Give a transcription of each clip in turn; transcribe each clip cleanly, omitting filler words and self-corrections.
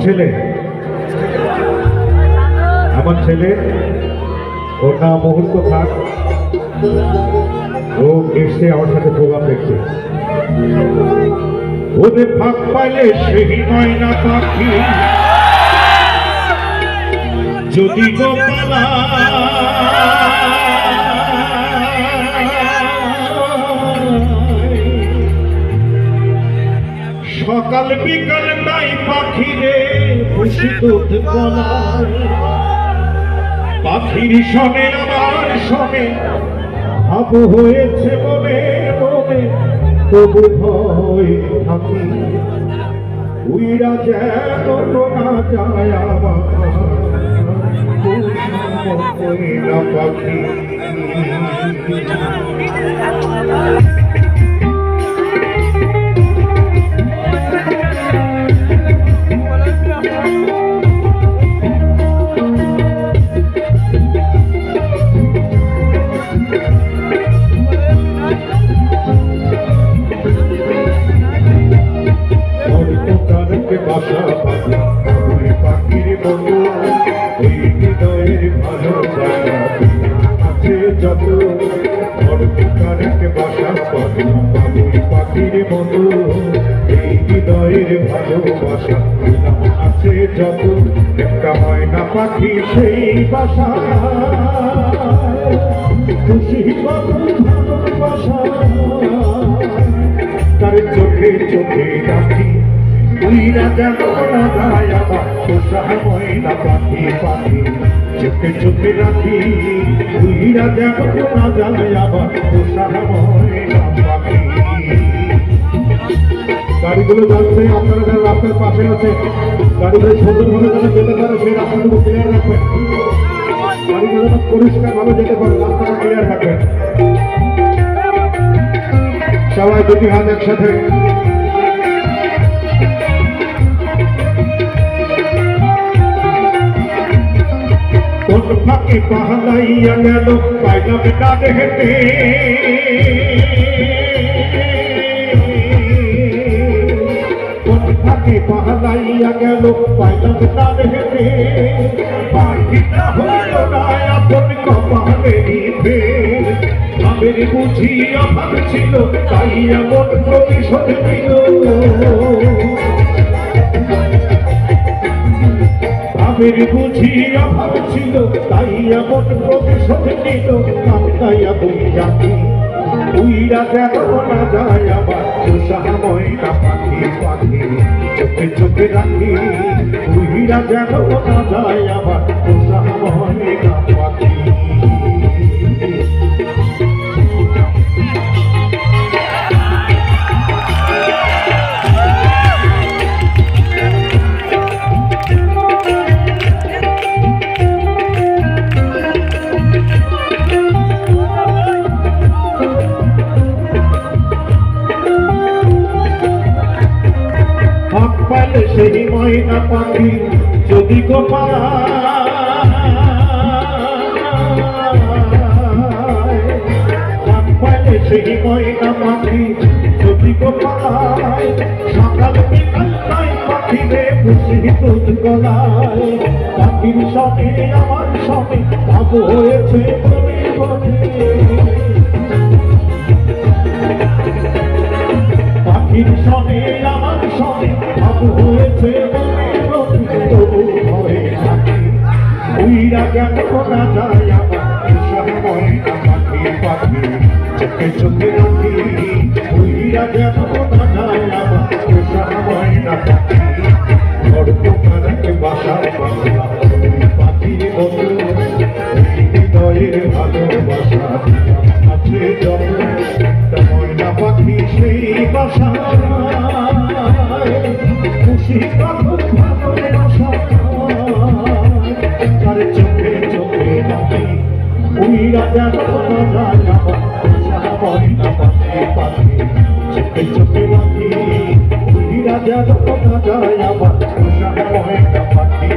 ছেলে ওর নাম মুহূর্ত থাক, ও এসে আমার সাথে প্রোগ্রাম দেখছে। ওদের ফাঁক পাইলে সেই ময়না পাখি যদি গোপালা সকাল বিকাল নাই পাখি রে খুশি দুধ গলায়, পাখির সনে আমার সনে ভাব হয়েছে মনে মনে, তবু ভয় থাকি উইরা যেন না যায় আমার পাখি। বাসা পাখি পাখির বন্ধু ওই হৃদয়ের ভালোবাসা আছে যত, বাসা পাখি পাখির বন্ধু এই হৃদয়ের ভালোবাসা আছে যত, একটা ময়না পাখি সেই বাসা খুশি ভালোবাসা তার চোখে চোখে রাখি উইরা যেন না যায় আমার পোষা ময়না পাখি পাখি, চোখে চোখে রাখি উইরা যেন না যায় আমার পোষা ময়না পাখি। গাড়িগুলো যাচ্ছে, আপনারা যারা রাস্তার পাশে আছে গাড়িগুলো সুন্দরভাবে যেন যেতে পারে সেই রাস্তাটুকু ক্লিয়ার রাখবেন, গাড়িগুলো যেন পরিষ্কারভাবে যেতে পারে রাস্তাটা ক্লিয়ার রাখবেন। সবাই দুটি হাত একসাথে। ফাঁকে পাহালাইয়া গেল পাইলাম ডানে হেঁটে, ফাঁকে পাহালাইয়া গেল পাইলাম ডানে হেঁটে, পাখিটা হইল না আপন কপালেরই ফের, আমের বুঝি অভাব ছিল তাই এমন প্রতিশোধ নিল, আমের বুঝি অভাব ছিল তাই এমন প্রতিশোধ নিল, কান্দাইয়া বইয়াকি উইরা যেন না যায় আমার পোষা ময়না পাখি পাখি, চোখে চোখে রাখি উইরা যেন না যায় আমার পোষা ময়না পাখি। সেই ময়না পাখি যদি গোপালা সেই ময়না পাখি যদি গোপালায়, সকাল বিকাল নাই পাখি রে খুশি দুধ গলায়, পাখির সঙ্গে আমার সঙ্গে ভাব হয়েছে মনে মনে, পাখির সঙ্গে আমার সঙ্গে ভাব হয়েছে মনে মনে, তবু ভয়ে থাকি উইরা যেন না যায় আমার পোষা ময়না পাখি পাখি, চোখে চোখে রাখি উইরা যেন না যায় আমার পোষা ময়না পাখি, বড় পোকারাকে বাসা পাখি পাখির বন্ধু হৃদয়ের ভালোবাসা আছে যত, ময়না পাখি সেই বাসা খুশি ভালোবাসা তার চোখে চোখে রাখি উইরা যেন না যায় আমার পোষা ময়না পাখি পাখি, চোখে চোখে রাখি উইরা যেন না যায় আমার পোষা ময়না পাখি,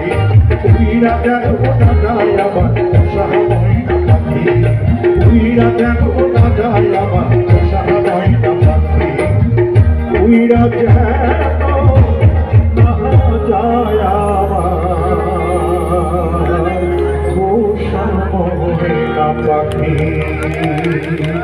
উইরা যেন না যায় আমার পোষা ময়না পাখি, উইরা যেন না যায় আমার পোষা ময়না পাখি, উইরা যেন না যায়। পাখি